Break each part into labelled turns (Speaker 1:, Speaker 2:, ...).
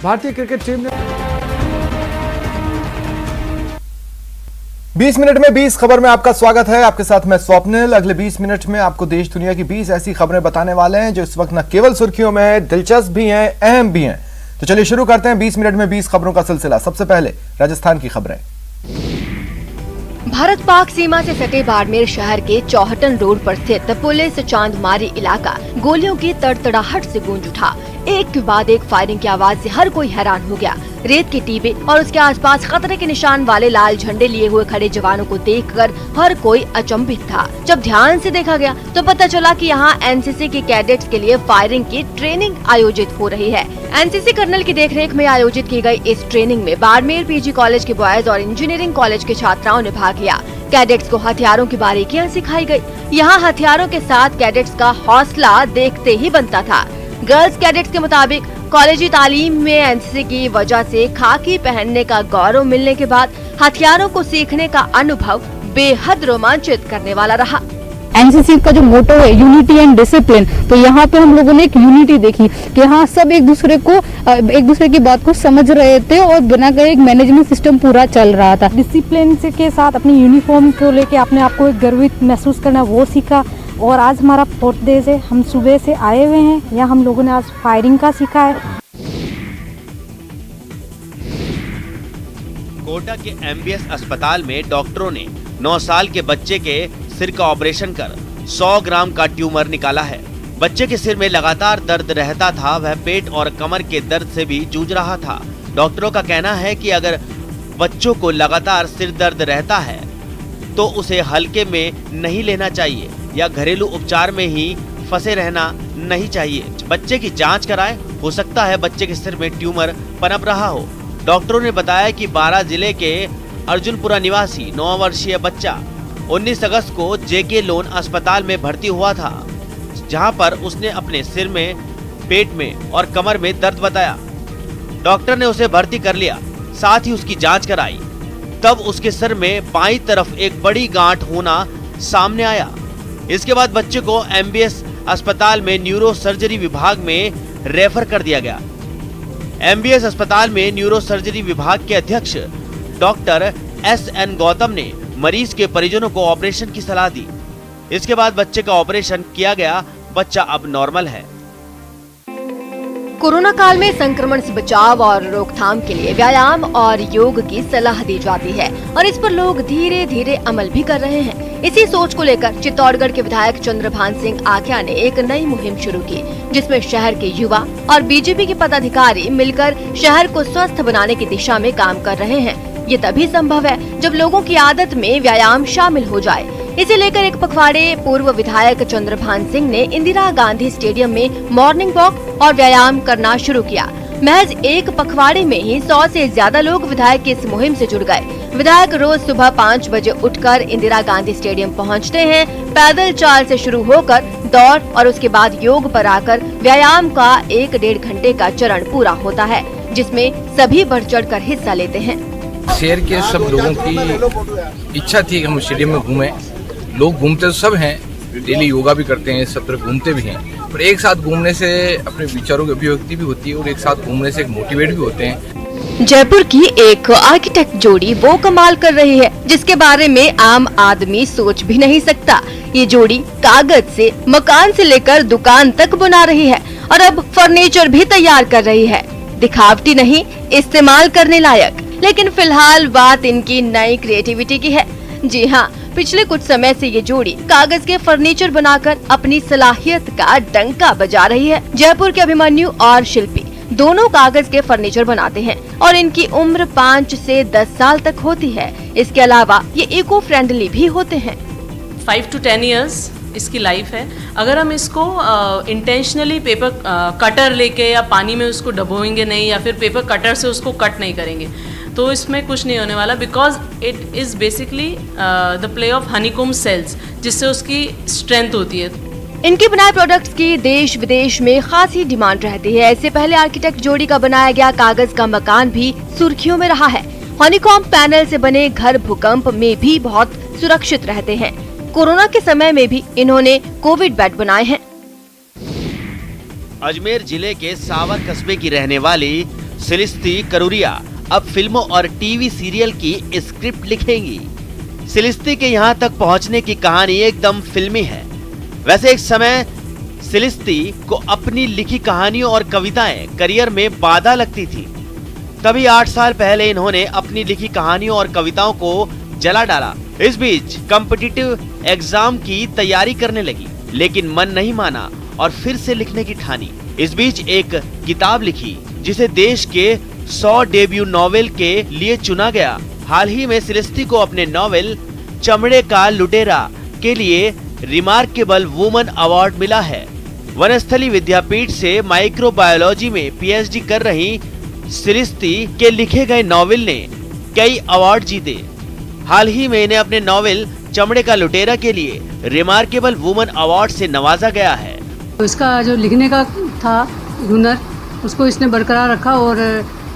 Speaker 1: भारतीय cricket team ने 20 minute में 20 खबर में आपका स्वागत है। आपके साथ मैं स्वप्निल। अगले 20 मिनट में आपको देश दुनिया की 20 ऐसी खबरें बताने वाले हैं जो इस वक्त न केवल सुर्खियों में है, दिलचस्प भी हैं, अहम भी हैं। तो चलिए शुरू करते हैं 20 मिनट में 20 खबरों का सिलसिला। सबसे पहले राजस्थान की खबरें।
Speaker 2: भारत पाक सीमा से सटे बाड़मेर शहर के चौहटन रोड पर स्थित पुलिस चांदमारी इलाका गोलियों की तड़तड़ाहट से गूंज उठा। एक के बाद एक फायरिंग की आवाज से हर कोई हैरान हो गया। रेत के टीबे और उसके आसपास खतरे के निशान वाले लाल झंडे लिए हुए खड़े जवानों को देखकर हर कोई अचंभित था। जब ध्यान से देखा गया तो पता चला कि यहाँ एनसीसी के कैडेट्स के लिए फायरिंग की ट्रेनिंग आयोजित हो रही है। एनसीसी कर्नल की देखरेख में आयोजित की गई इस ट्रेनिंग में बाड़मेर पीजी कॉलेज के बॉयज और इंजीनियरिंग कॉलेज के छात्राओं ने भाग लिया। कैडेट्स को हथियारों की बारीकियां सिखाई गयी। यहाँ हथियारों के साथ कैडेट्स का हौसला देखते ही बनता था। गर्ल्स कैडेट्स के मुताबिक कॉलेजी तालीम में एनसीसी की वजह से खाकी पहनने का गौरव मिलने के बाद हथियारों को सीखने का अनुभव बेहद रोमांचित करने वाला रहा।
Speaker 3: एनसीसी का जो मोटो है यूनिटी एंड डिसिप्लिन, तो यहाँ पे हम लोगों ने एक यूनिटी देखी कि हाँ सब एक दूसरे की बात को समझ रहे थे और बिना कहे एक मैनेजमेंट सिस्टम पूरा चल रहा था।
Speaker 4: डिसिप्लिन के साथ अपनी यूनिफॉर्म को लेके अपने आप को एक गर्वित महसूस करना वो सीखा। और आज हमारा 4th डे है, हम सुबह से आए हुए हैं यहाँ, हम लोगों ने आज फायरिंग का सीखा है।
Speaker 5: कोटा के एमबीएस अस्पताल में डॉक्टरों ने 9 साल के बच्चे के सिर का ऑपरेशन कर 100 ग्राम का ट्यूमर निकाला है। बच्चे के सिर में लगातार दर्द रहता था, वह पेट और कमर के दर्द से भी जूझ रहा था। डॉक्टरों का कहना है कि अगर बच्चों को लगातार सिर दर्द रहता है तो उसे हल्के में नहीं लेना चाहिए या घरेलू उपचार में ही फंसे रहना नहीं चाहिए। बच्चे की जांच कराएं, हो सकता है बच्चे के सिर में ट्यूमर पनप रहा हो। डॉक्टरों ने बताया कि 12 जिले के अर्जुनपुरा निवासी 9 वर्षीय बच्चा 19 अगस्त को जेके लोन अस्पताल में भर्ती हुआ था, जहां पर उसने अपने सिर में, पेट में और कमर में दर्द बताया। डॉक्टर ने उसे भर्ती कर लिया, साथ ही उसकी जांच कराई। तब उसके सिर में बाईं तरफ एक बड़ी गांठ होना सामने आया। इसके बाद बच्चे को एमबीएस अस्पताल में न्यूरो सर्जरी विभाग में रेफर कर दिया गया। एमबीएस अस्पताल में न्यूरो सर्जरी विभाग के अध्यक्ष डॉक्टर SN गौतम ने मरीज के परिजनों को ऑपरेशन की सलाह दी। इसके बाद बच्चे का ऑपरेशन किया गया। बच्चा अब नॉर्मल है।
Speaker 2: कोरोना काल में संक्रमण से बचाव और रोकथाम के लिए व्यायाम और योग की सलाह दी जाती है और इस पर लोग धीरे धीरे अमल भी कर रहे हैं। इसी सोच को लेकर चित्तौड़गढ़ के विधायक चंद्रभान सिंह आख्या ने एक नई मुहिम शुरू की, जिसमें शहर के युवा और बीजेपी के पदाधिकारी मिलकर शहर को स्वस्थ बनाने की दिशा में काम कर रहे हैं। ये तभी संभव है जब लोगों की आदत में व्यायाम शामिल हो जाए। इसे लेकर एक पखवाड़े पूर्व विधायक चंद्रभान सिंह ने इंदिरा गांधी स्टेडियम में मॉर्निंग वॉक और व्यायाम करना शुरू किया। महज एक पखवाड़े में ही 100 से ज्यादा लोग विधायक की इस मुहिम से जुड़ गए। विधायक रोज सुबह 5 बजे उठकर इंदिरा गांधी स्टेडियम पहुंचते हैं। पैदल चाल से शुरू होकर दौड़ और उसके बाद योग पर आकर व्यायाम का 1-1.5 घंटे का चरण पूरा होता है, जिसमें सभी बढ़ चढ़ कर हिस्सा लेते हैं।
Speaker 6: शहर के सब लोगों की इच्छा थी कि हम स्टेडियम में घूमें। लोग घूमते तो सब हैं, डेली योगा भी करते हैं, सब तरह घूमते भी हैं, पर एक साथ घूमने से अपने विचारों की अभिव्यक्ति भी होती है और एक साथ घूमने से एक मोटिवेट भी होते हैं।
Speaker 2: जयपुर की एक आर्किटेक्ट जोड़ी वो कमाल कर रही है जिसके बारे में आम आदमी सोच भी नहीं सकता। ये जोड़ी कागज से मकान से लेकर दुकान तक बना रही है और अब फर्नीचर भी तैयार कर रही है। दिखावटी नहीं, इस्तेमाल करने लायक। लेकिन फिलहाल बात इनकी नई क्रिएटिविटी की है। जी हाँ, पिछले कुछ समय से ये जोड़ी कागज के फर्नीचर बनाकर अपनी सलाहियत का डंका बजा रही है। जयपुर के अभिमन्यु और शिल्पी दोनों कागज के फर्नीचर बनाते हैं और इनकी उम्र 5 से 10 साल तक होती है। इसके अलावा ये इको फ्रेंडली भी होते हैं।
Speaker 7: 5 to 10 years इसकी लाइफ है। अगर हम इसको इंटेंशनली पेपर कटर लेके या पानी में उसको डबोएंगे नहीं या फिर पेपर कटर से उसको कट नहीं करेंगे तो इसमें कुछ नहीं होने वाला, because it is basically the play of honeycomb cells, जिससे उसकी स्ट्रेंथ होती है।
Speaker 2: इनके बनाए प्रोडक्ट्स की देश विदेश में खासी डिमांड रहती है। इससे पहले आर्किटेक्ट जोड़ी का बनाया गया कागज का मकान भी सुर्खियों में रहा है। हनीकॉम्ब पैनल से बने घर भूकंप में भी बहुत सुरक्षित रहते हैं। कोरोना के समय में भी इन्होंने कोविड बेड बनाए हैं।
Speaker 5: अजमेर जिले के सावर कस्बे की रहने वाली सिलिस्ती करूरिया अब फिल्मों और टीवी सीरियल की स्क्रिप्ट लिखेंगी। सिलिस्ती के यहाँ तक पहुँचने की कहानी एकदम फिल्मी है। वैसे एक समय सिलिस्ती को अपनी लिखी कहानियों और कविताएं करियर में बाधा लगती थी। तभी 8 साल पहले इन्होंने अपनी लिखी कहानियों और कविताओं को जला डाला। इस बीच कॉम्पिटिटिव एग्जाम की तैयारी करने लगी, लेकिन मन नहीं माना और फिर से लिखने की ठानी। इस बीच एक किताब लिखी जिसे देश के 100 डेब्यू नॉवेल के लिए चुना गया। हाल ही में सिलिस्ती को अपने नॉवेल चमड़े का लुटेरा के लिए रिमार्केबल वुमन अवार्ड मिला है। वनस्थली विद्यापीठ से माइक्रोबायोलॉजी में पीएचडी कर रही सिलिस्ती के लिखे गए नॉवेल ने कई अवार्ड जीते। हाल ही में इन्हें अपने नॉवेल चमड़े का लुटेरा के लिए रिमार्केबल वुमन अवार्ड से नवाजा गया है।
Speaker 8: इसका जो लिखने का था हुनर, उसको इसने बरकरार रखा और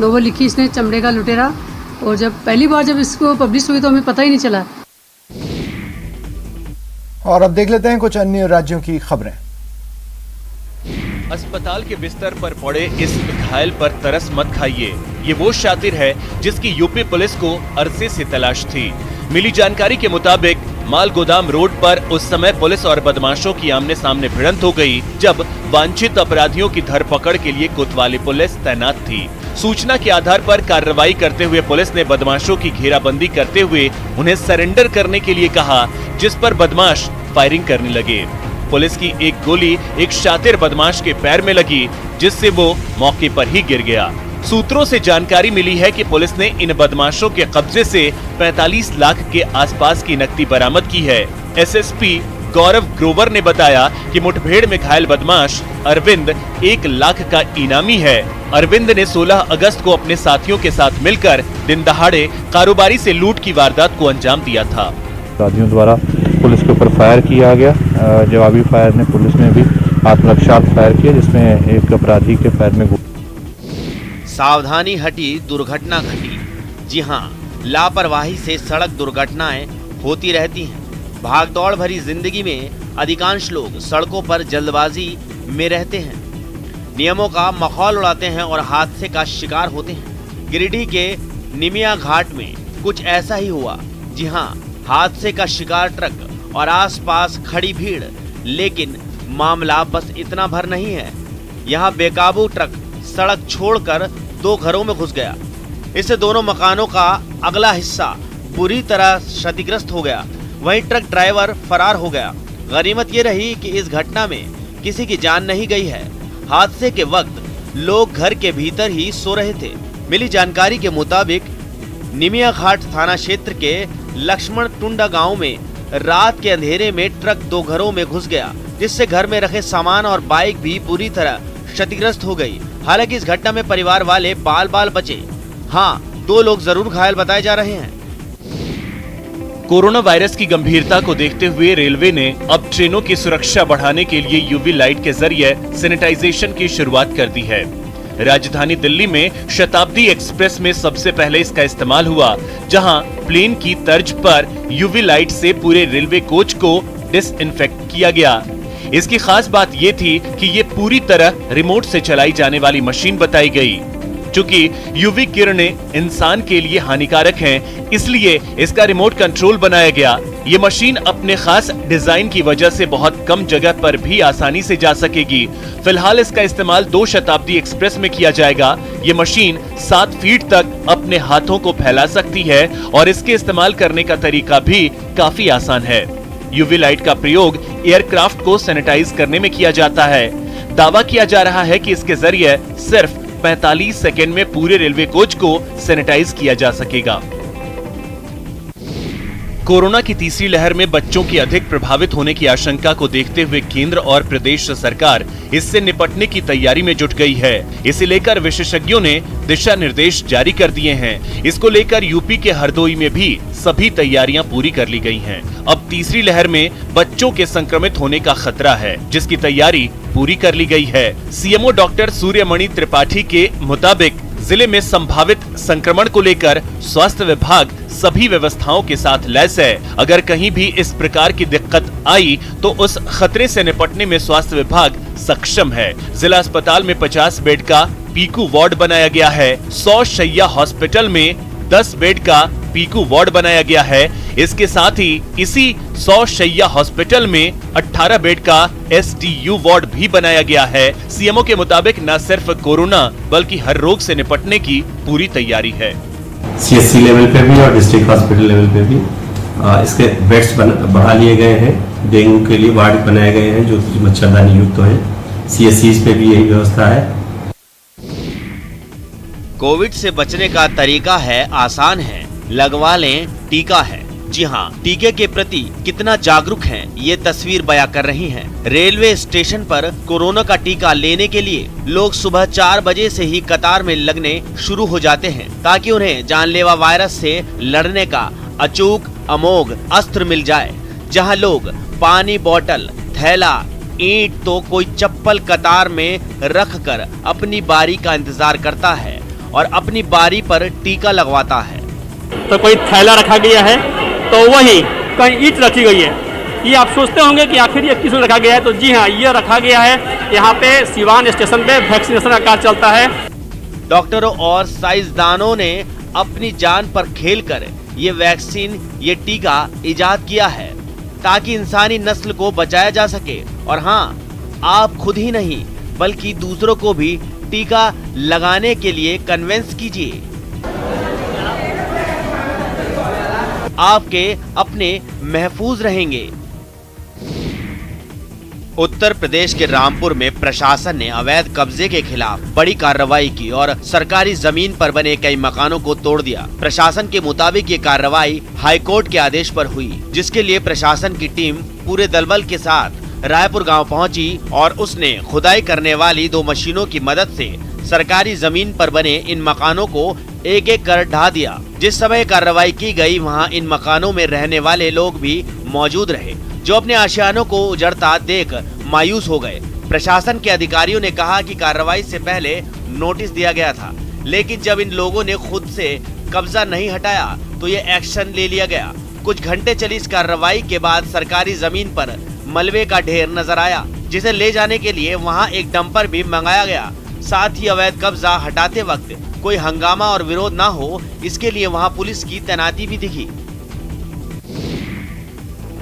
Speaker 8: नॉवेल लिखी इसने चमड़े का लुटेरा। और जब पहली बार जब इसको पब्लिश हुई तो हमें पता ही नहीं चला।
Speaker 1: और अब देख लेते हैं कुछ अन्य राज्यों की खबरें।
Speaker 9: अस्पताल के बिस्तर पर पड़े इस घायल पर तरस मत खाइए। ये वो शातिर है जिसकी यूपी पुलिस को अरसे से तलाश थी। मिली जानकारी के मुताबिक माल गोदाम रोड पर उस समय पुलिस और बदमाशों की आमने सामने भिड़ंत हो गई, जब वांछित अपराधियों की धरपकड़ के लिए कोतवाली पुलिस तैनात थी। सूचना के आधार पर कार्रवाई करते हुए पुलिस ने बदमाशों की घेराबंदी करते हुए उन्हें सरेंडर करने के लिए कहा, जिस पर बदमाश फायरिंग करने लगे। पुलिस की एक गोली एक शातिर बदमाश के पैर में लगी, जिससे वो मौके पर ही गिर गया। सूत्रों से जानकारी मिली है कि पुलिस ने इन बदमाशों के कब्जे से 45 लाख के आसपास की नकदी बरामद की है। एसएसपी गौरव ग्रोवर ने बताया कि मुठभेड़ में घायल बदमाश अरविंद 1 लाख का इनामी है। अरविंद ने 16 अगस्त को अपने साथियों के साथ मिलकर दिन दहाड़े कारोबारी से लूट की वारदात को अंजाम दिया था।
Speaker 10: अपराधियों द्वारा पुलिस के ऊपर फायर किया गया। जवाबी फायर ने पुलिस ने भी आत्मरक्षार्थ फायर किया, जिसमें एक अपराधी के पैर में
Speaker 5: सावधानी हटी, दुर्घटना घटी। जी हाँ, लापरवाही से सड़क दुर्घटनाएं होती रहती हैं। भागदौड़ भरी जिंदगी में अधिकांश लोग सड़कों पर जल्दबाजी में रहते हैं, नियमों का मखौल उड़ाते हैं और हादसे का शिकार होते हैं। गिरिडीह के निमिया घाट में कुछ ऐसा ही हुआ। जी हाँ, हादसे का शिकार ट्रक और आसपास खड़ी भीड़। लेकिन मामला बस इतना भर नहीं है। यहाँ बेकाबू ट्रक सड़क छोड़कर 2 घरों में घुस गया। इससे दोनों मकानों का अगला हिस्सा बुरी तरह क्षतिग्रस्त हो गया। वहीं ट्रक ड्राइवर फरार हो गया। गनीमत ये रही कि इस घटना में किसी की जान नहीं गई है। हादसे के वक्त लोग घर के भीतर ही सो रहे थे। मिली जानकारी के मुताबिक निमिया घाट थाना क्षेत्र के लक्ष्मण टुंडा गांव में रात के अंधेरे में ट्रक 2 घरों में घुस गया, जिससे घर में रखे सामान और बाइक भी बुरी तरह क्षतिग्रस्त हो गई। हालांकि इस घटना में परिवार वाले बाल बाल बचे। हाँ, 2 लोग जरूर घायल बताए जा रहे हैं।
Speaker 9: कोरोना वायरस की गंभीरता को देखते हुए रेलवे ने अब ट्रेनों की सुरक्षा बढ़ाने के लिए यूवी लाइट के जरिए सैनिटाइजेशन की शुरुआत कर दी है। राजधानी दिल्ली में शताब्दी एक्सप्रेस में सबसे पहले इसका इस्तेमाल हुआ, जहां प्लेन की तर्ज पर यूवी लाइट से पूरे रेलवे कोच को डिसइंफेक्ट किया गया। इसकी खास बात ये थी कि ये पूरी तरह रिमोट से चलाई जाने वाली मशीन बताई गई। चूंकि यूवी किरणें इंसान के लिए हानिकारक हैं, इसलिए इसका रिमोट कंट्रोल बनाया गया। ये मशीन अपने खास डिजाइन की वजह से बहुत कम जगह पर भी आसानी से जा सकेगी। फिलहाल इसका इस्तेमाल 2 शताब्दी एक्सप्रेस में किया जाएगा। ये मशीन 7 फीट तक अपने हाथों को फैला सकती है और इसके इस्तेमाल करने का तरीका भी काफी आसान है। यूवी लाइट का प्रयोग एयरक्राफ्ट को सैनिटाइज करने में किया जाता है। दावा किया जा रहा है कि इसके जरिए सिर्फ 45 सेकेंड में पूरे रेलवे कोच को सैनिटाइज किया जा सकेगा। कोरोना की तीसरी लहर में बच्चों की अधिक प्रभावित होने की आशंका को देखते हुए केंद्र और प्रदेश सरकार इससे निपटने की तैयारी में जुट गई है। इसे लेकर विशेषज्ञों ने दिशा निर्देश जारी कर दिए हैं। इसको लेकर यूपी के हरदोई में भी सभी तैयारियां पूरी कर ली गई हैं। अब तीसरी लहर में बच्चों के संक्रमित होने का खतरा है, जिसकी तैयारी पूरी कर ली गई है। सीएमओ डॉक्टर सूर्यमणि त्रिपाठी के मुताबिक जिले में संभावित संक्रमण को लेकर स्वास्थ्य विभाग सभी व्यवस्थाओं के साथ लैस है। अगर कहीं भी इस प्रकार की दिक्कत आई तो उस खतरे से निपटने में स्वास्थ्य विभाग सक्षम है। जिला अस्पताल में 50 बेड का पीकू वार्ड बनाया गया है। 100 शैय्या हॉस्पिटल में 10 बेड का पीकू वार्ड बनाया गया है। इसके साथ ही इसी 100 शैय्या हॉस्पिटल में 18 बेड का STU वार्ड भी बनाया गया है। सीएमओ के मुताबिक न सिर्फ कोरोना बल्कि हर रोग से निपटने की पूरी तैयारी है।
Speaker 11: CSC लेवल पे भी और डिस्ट्रिक्ट हॉस्पिटल लेवल पे भी इसके बेड्स बढ़ा लिए गए हैं। डेंगू के लिए वार्ड बनाए गए हैं जो मच्छरदानी युक्त है। CSCs पे भी यही व्यवस्था है।
Speaker 5: कोविड से बचने का तरीका है आसान है, लगवा लें टीका है। जी हाँ, टीके के प्रति कितना जागरूक हैं ये तस्वीर बयां कर रही है। रेलवे स्टेशन पर कोरोना का टीका लेने के लिए लोग सुबह 4 बजे से ही कतार में लगने शुरू हो जाते हैं ताकि उन्हें जानलेवा वायरस से लड़ने का अचूक अमोघ अस्त्र मिल जाए। जहां लोग पानी बोतल, थैला, ईंट तो कोई चप्पल कतार में रखकर अपनी बारी का इंतजार करता है और अपनी बारी पर टीका लगवाता है।
Speaker 12: तो कोई थैला रखा गया है तो वही कहीं ईंट रखी गई है। ये आप सोचते होंगे कि आखिर ये किस में रखा गया है, तो जी हाँ, ये रखा गया है। यहाँ पे सिवान स्टेशन पे वैक्सीनेशन का कार्य चलता है।
Speaker 5: डॉक्टरों और साइंसदानों ने अपनी जान पर खेलकर ये वैक्सीन, ये टीका इजाद किया है ताकि इंसानी नस्ल को बचाया जा सके। और हाँ, आप खुद ही नहीं बल्कि दूसरों को भी टीका लगाने के लिए कन्विंस कीजिए। आपके अपने महफूज रहेंगे। उत्तर प्रदेश के रामपुर में प्रशासन ने अवैध कब्जे के खिलाफ बड़ी कार्रवाई की और सरकारी जमीन पर बने कई मकानों को तोड़ दिया। प्रशासन के मुताबिक ये कार्रवाई हाईकोर्ट के आदेश पर हुई, जिसके लिए प्रशासन की टीम पूरे दलबल के साथ रायपुर गांव पहुंची और उसने खुदाई करने वाली 2 मशीनों की मदद से सरकारी जमीन पर बने इन मकानों को एक एक कर ढा दिया। जिस समय कार्रवाई की गई वहां इन मकानों में रहने वाले लोग भी मौजूद रहे, जो अपने आशियानों को उजड़ता देख मायूस हो गए। प्रशासन के अधिकारियों ने कहा कि कार्रवाई से पहले नोटिस दिया गया था, लेकिन जब इन लोगों ने खुद से कब्जा नहीं हटाया तो ये एक्शन ले लिया गया। कुछ घंटे चली इस कार्रवाई के बाद सरकारी जमीन पर मलबे का ढेर नजर आया, जिसे ले जाने के लिए वहां एक डंपर भी मंगाया गया। साथ ही अवैध कब्जा हटाते वक्त कोई हंगामा और विरोध ना हो, इसके लिए वहां पुलिस की तैनाती भी दिखी।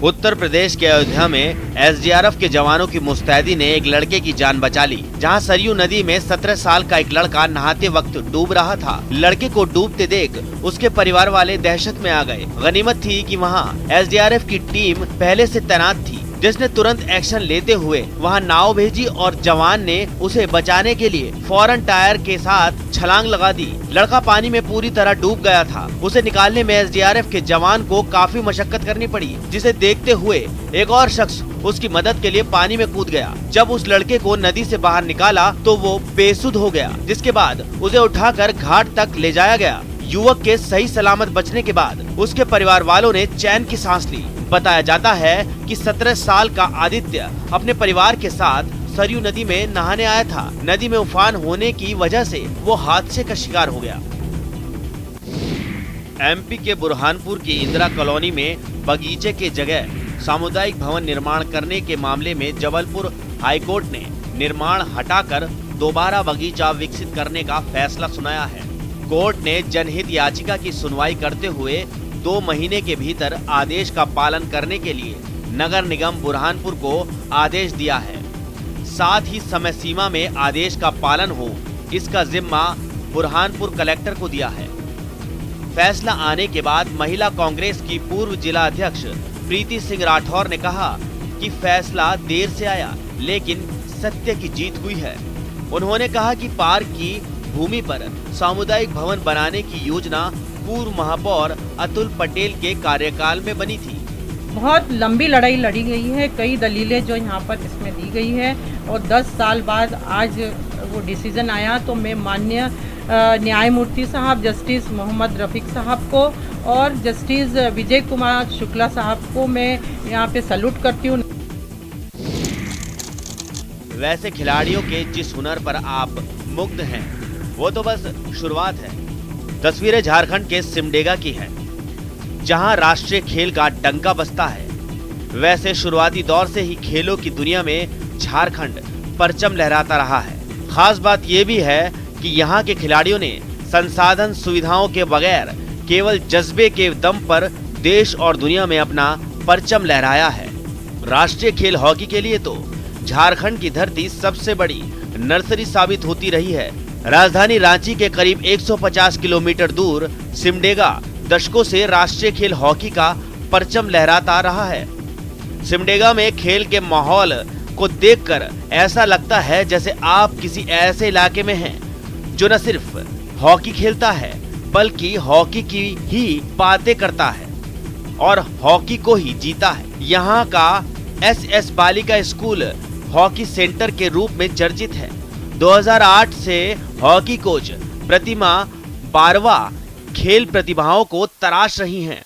Speaker 5: उत्तर प्रदेश के अयोध्या में SDRF के जवानों की मुस्तैदी ने एक लड़के की जान बचा ली, जहां सरयू नदी में 17 साल का एक लड़का नहाते वक्त डूब रहा था। लड़के को डूबते देख उसके परिवार वाले दहशत में आ गए। गनीमत थी कि वहां SDRF की टीम पहले से तैनात थी, जिसने तुरंत एक्शन लेते हुए वहां नाव भेजी और जवान ने उसे बचाने के लिए फौरन टायर के साथ छलांग लगा दी। लड़का पानी में पूरी तरह डूब गया था। उसे निकालने में SDRF के जवान को काफी मशक्कत करनी पड़ी, जिसे देखते हुए एक और शख्स उसकी मदद के लिए पानी में कूद गया। जब उस लड़के को नदी से बाहर निकाला तो वो बेसुध हो गया, जिसके बाद उसे उठाकर घाट तक ले जाया गया। युवक के सही सलामत बचने के बाद उसके परिवार वालों ने चैन की सांस ली। बताया जाता है कि 17 साल का आदित्य अपने परिवार के साथ सरयू नदी में नहाने आया था। नदी में उफान होने की वजह से वो हादसे का शिकार हो गया। MP के बुरहानपुर की इंदिरा कॉलोनी में बगीचे के जगह सामुदायिक भवन निर्माण करने के मामले में जबलपुर हाईकोर्ट ने निर्माण हटाकर दोबारा बगीचा विकसित करने का फैसला सुनाया है। कोर्ट ने जनहित याचिका की सुनवाई करते हुए 2 महीने के भीतर आदेश का पालन करने के लिए नगर निगम बुरहानपुर को आदेश दिया है। साथ ही समय सीमा में आदेश का पालन हो, इसका जिम्मा बुरहानपुर कलेक्टर को दिया है। फैसला आने के बाद महिला कांग्रेस की पूर्व जिला अध्यक्ष प्रीति सिंह राठौर ने कहा कि फैसला देर से आया, लेकिन सत्य की जीत हुई है। उन्होंने कहा कि पार्क की भूमि पर सामुदायिक भवन बनाने की योजना पूर्व महापौर अतुल पटेल के कार्यकाल में बनी थी।
Speaker 13: बहुत लंबी लड़ाई लड़ी गई है, कई दलीलें जो यहाँ पर इसमें दी गई है और 10 साल बाद आज वो डिसीजन आया। तो मैं माननीय न्यायमूर्ति साहब जस्टिस मोहम्मद रफीक साहब को और जस्टिस विजय कुमार शुक्ला साहब को मैं यहाँ पे सैल्यूट करती हूँ।
Speaker 5: वैसे खिलाड़ियों के जिस हुनर पर आप मुग्ध हैं, वो तो बस शुरुआत है। तस्वीरें झारखंड के सिमडेगा की है, जहां राष्ट्रीय खेल का डंका बजता है। वैसे शुरुआती दौर से ही खेलों की दुनिया में झारखंड परचम लहराता रहा है। खास बात ये भी है कि यहाँ के खिलाड़ियों ने संसाधन सुविधाओं के बगैर केवल जज्बे के दम पर देश और दुनिया में अपना परचम लहराया है। राष्ट्रीय खेल हॉकी के लिए तो झारखंड की धरती सबसे बड़ी नर्सरी साबित होती रही है। राजधानी रांची के करीब 150 किलोमीटर दूर सिमडेगा दशकों से राष्ट्रीय खेल हॉकी का परचम लहराता रहा है। सिमडेगा में खेल के माहौल को देखकर ऐसा लगता है जैसे आप किसी ऐसे इलाके में हैं जो न सिर्फ हॉकी खेलता है बल्कि हॉकी की ही बातें करता है और हॉकी को ही जीता है। यहाँ का SS बालिका स्कूल हॉकी सेंटर के रूप में चर्चित है। 2008 से हॉकी कोच प्रतिमा बारवा खेल प्रतिभाओं को तराश रही हैं।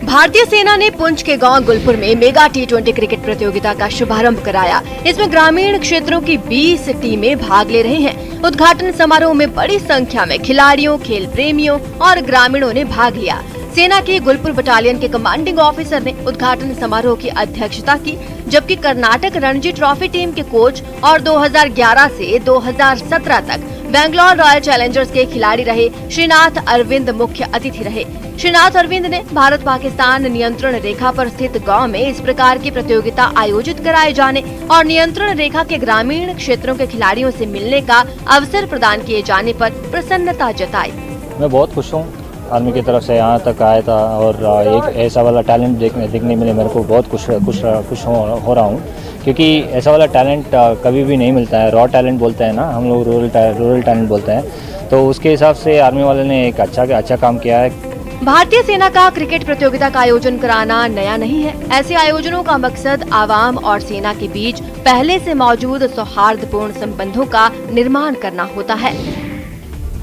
Speaker 2: भारतीय सेना ने पुंछ के गांव गुलपुर में मेगा T20 क्रिकेट प्रतियोगिता का शुभारंभ कराया। इसमें ग्रामीण क्षेत्रों की 20 टीमें भाग ले रही हैं। उद्घाटन समारोह में बड़ी संख्या में खिलाड़ियों, खेल प्रेमियों और ग्रामीणों ने भाग लिया। सेना के गुलपुर बटालियन के कमांडिंग ऑफिसर ने उद्घाटन समारोह की अध्यक्षता की, जबकि कर्नाटक रणजी ट्रॉफी टीम के कोच और 2011 से 2017 तक बेंगलोर रॉयल चैलेंजर्स के खिलाड़ी रहे श्रीनाथ अरविंद मुख्य अतिथि रहे। श्रीनाथ अरविंद ने भारत पाकिस्तान नियंत्रण रेखा पर स्थित गांव में इस प्रकार की प्रतियोगिता आयोजित कराए जाने और नियंत्रण रेखा के ग्रामीण क्षेत्रों के खिलाड़ियों से मिलने का अवसर प्रदान किए जाने पर प्रसन्नता जताई।
Speaker 14: मैं बहुत खुश हूँ, आर्मी की तरफ से यहाँ तक आया था और एक ऐसा वाला टैलेंट देखने मिले, मेरे को बहुत खुश हो रहा हूँ, क्योंकि ऐसा वाला टैलेंट कभी भी नहीं मिलता है। रॉ टैलेंट बोलते हैं ना हम लोग, रूरल टैलेंट बोलते हैं, तो उसके हिसाब से आर्मी वाले ने एक अच्छा काम किया है।
Speaker 2: भारतीय सेना का क्रिकेट प्रतियोगिता का आयोजन कराना नया नहीं है। ऐसे आयोजनों का मकसद आवाम और सेना के बीच पहले से मौजूद सौहार्दपूर्ण संबंधों का निर्माण करना होता है।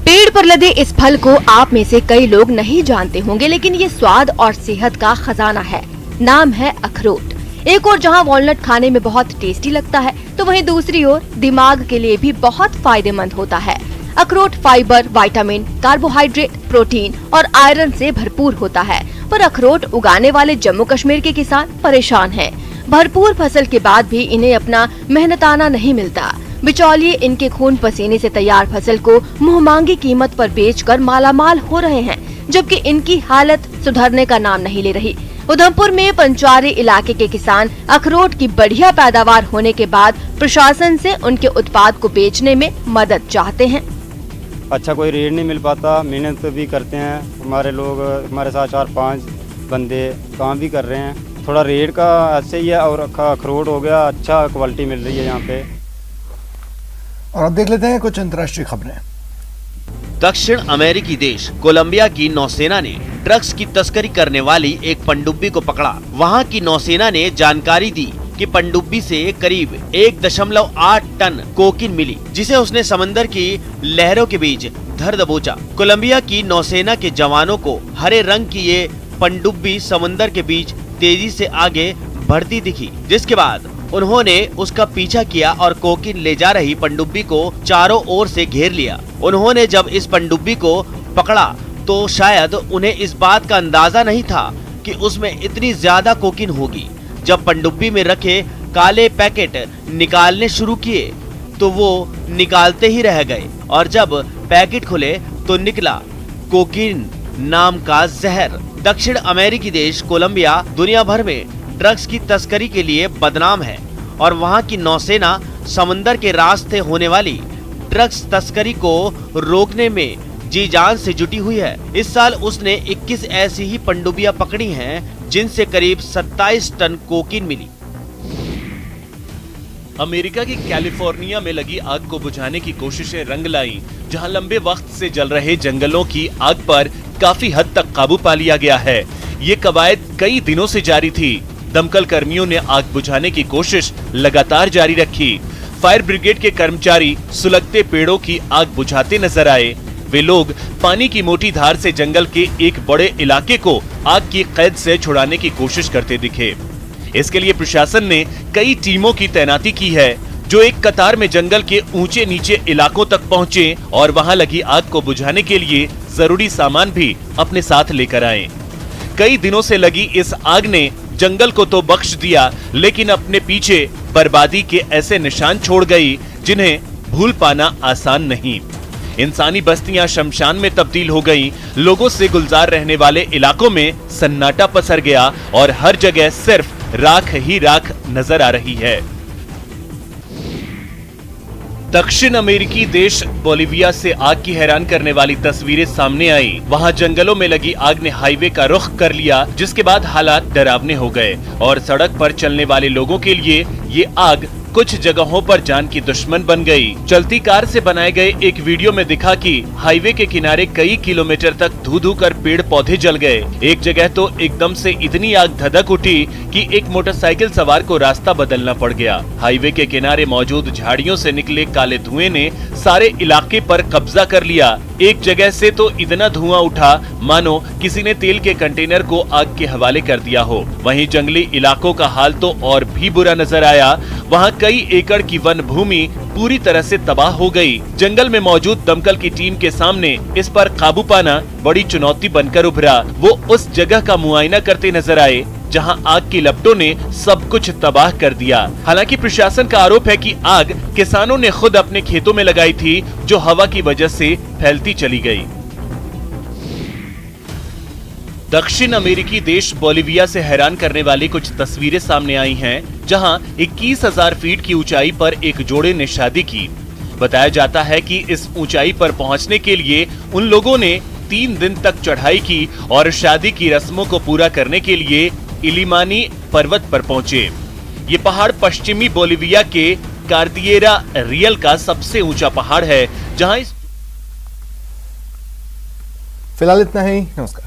Speaker 2: पेड़ पर लदे इस फल को आप में से कई लोग नहीं जानते होंगे, लेकिन ये स्वाद और सेहत का खजाना है। नाम है अखरोट। एक और जहां वॉलनट खाने में बहुत टेस्टी लगता है, तो वहीं दूसरी ओर दिमाग के लिए भी बहुत फायदेमंद होता है। अखरोट फाइबर, विटामिन, कार्बोहाइड्रेट, प्रोटीन और आयरन से भरपूर होता है, पर अखरोट उगाने वाले जम्मू कश्मीर के किसान परेशान हैं। भरपूर फसल के बाद भी इन्हें अपना मेहनताना नहीं मिलता। बिचौलिए इनके खून पसीने से तैयार फसल को मुंहमांगी कीमत पर बेचकर मालामाल हो रहे हैं, जबकि इनकी हालत सुधरने का नाम नहीं ले रही। उधमपुर में पंचारी इलाके के किसान अखरोट की बढ़िया पैदावार होने के बाद प्रशासन से उनके उत्पाद को बेचने में मदद चाहते हैं।
Speaker 15: अच्छा कोई रेट नहीं मिल पाता, मेहनत भी करते हैं हमारे लोग, हमारे साथ 4-5 बंदे काम भी कर रहे हैं। थोड़ा रेट का ऐसे ही है और अखरोट हो गया, अच्छा क्वालिटी मिल रही है यहाँ पे।
Speaker 1: और अब देख लेते हैं कुछ अंतर्राष्ट्रीय खबरें।
Speaker 5: दक्षिण अमेरिकी देश कोलंबिया की नौसेना ने ड्रग्स की तस्करी करने वाली एक पनडुब्बी को पकड़ा। वहां की नौसेना ने जानकारी दी कि पनडुब्बी से करीब 1.8 टन कोकीन मिली, जिसे उसने समंदर की लहरों के बीच धर दबोचा। कोलंबिया की नौसेना के जवानों को हरे रंग की ये पनडुब्बी समंदर के बीच तेजी से आगे बढ़ती दिखी, जिसके बाद उन्होंने उसका पीछा किया और कोकीन ले जा रही पनडुब्बी को चारों ओर से घेर लिया। उन्होंने जब इस पनडुब्बी को पकड़ा तो शायद उन्हें इस बात का अंदाजा नहीं था कि उसमें इतनी ज्यादा कोकीन होगी। जब पनडुब्बी में रखे काले पैकेट निकालने शुरू किए तो वो निकालते ही रह गए, और जब पैकेट खुले तो निकला कोकीन नाम का जहर। दक्षिण अमेरिकी देश कोलंबिया दुनिया भर में ड्रग्स की तस्करी के लिए बदनाम है और वहां की नौसेना समंदर के रास्ते होने वाली ड्रग्स तस्करी को रोकने में जी जान से जुटी हुई है। इस साल उसने 21 ऐसी ही पनडुब्बियां पकड़ी हैं, जिनसे करीब 27 टन कोकीन मिली।
Speaker 9: अमेरिका की कैलिफोर्निया में लगी आग को बुझाने की कोशिशें रंग लाई, जहां लंबे वक्त से जल रहे जंगलों की आग पर काफी हद तक काबू पा लिया गया है। ये कवायद कई दिनों से जारी थी। दमकल कर्मियों ने आग बुझाने की कोशिश लगातार जारी रखी। फायर ब्रिगेड के कर्मचारी सुलगते पेड़ों की आग बुझाते नजर आए। वे लोग पानी की मोटी धार से जंगल के एक बड़े इलाके को आग की कैद से छुड़ाने की कोशिश करते दिखे। इसके लिए प्रशासन ने कई टीमों की तैनाती की है, जो एक कतार में जंगल के ऊंचे नीचे इलाकों तक पहुंचे और वहां लगी आग को बुझाने के लिए जरूरी सामान भी अपने साथ लेकर आए। कई दिनों से लगी इस आग ने जंगल को तो बख्श दिया, लेकिन अपने पीछे बर्बादी के ऐसे निशान छोड़ गई जिन्हें भूल पाना आसान नहीं। इंसानी बस्तियां शमशान में तब्दील हो गईं, लोगों से गुलजार रहने वाले इलाकों में सन्नाटा पसर गया और हर जगह सिर्फ राख ही राख नजर आ रही है। दक्षिण अमेरिकी देश बोलिविया से आग की हैरान करने वाली तस्वीरें सामने आई। वहां जंगलों में लगी आग ने हाईवे का रुख कर लिया, जिसके बाद हालात डरावने हो गए और सड़क पर चलने वाले लोगों के लिए ये आग कुछ जगहों पर जान की दुश्मन बन गई। चलती कार से बनाए गए एक वीडियो में दिखा कि हाईवे के किनारे कई किलोमीटर तक धू धू कर पेड़ पौधे जल गए। एक जगह तो एकदम से इतनी आग धधक उठी कि एक मोटरसाइकिल सवार को रास्ता बदलना पड़ गया। हाईवे के किनारे मौजूद झाड़ियों से निकले काले धुएं ने सारे इलाके पर कब्जा कर लिया। एक जगह से तो इतना धुआं उठा मानो किसी ने तेल के कंटेनर को आग के हवाले कर दिया हो। वहीं जंगली इलाकों का हाल तो और भी बुरा नजर आया। वहां कई एकड़ की वन भूमि पूरी तरह से तबाह हो गई। जंगल में मौजूद दमकल की टीम के सामने इस पर काबू पाना बड़ी चुनौती बनकर उभरा। वो उस जगह का मुआयना करते नजर आए जहां आग की लपटों ने सब कुछ तबाह कर दिया। हालांकि प्रशासन का आरोप है कि आग किसानों ने खुद अपने खेतों में लगाई थी, जो हवा की वजह से फैलती चली गई। दक्षिण अमेरिकी देश बोलिविया से हैरान करने वाली कुछ तस्वीरें सामने आई हैं, जहां 21,000 फीट की ऊंचाई पर एक जोड़े ने शादी की। बताया जाता है कि इस ऊंचाई पर पहुंचने के लिए उन लोगों ने 3 दिन तक चढ़ाई की और शादी की रस्मों को पूरा करने के लिए इलिमानी पर्वत पर पहुंचे। ये पहाड़ पश्चिमी बोलिविया के कार्दियेरा रियल का सबसे ऊंचा पहाड़ है, जहां
Speaker 1: फिलहाल इतना ही। नमस्कार।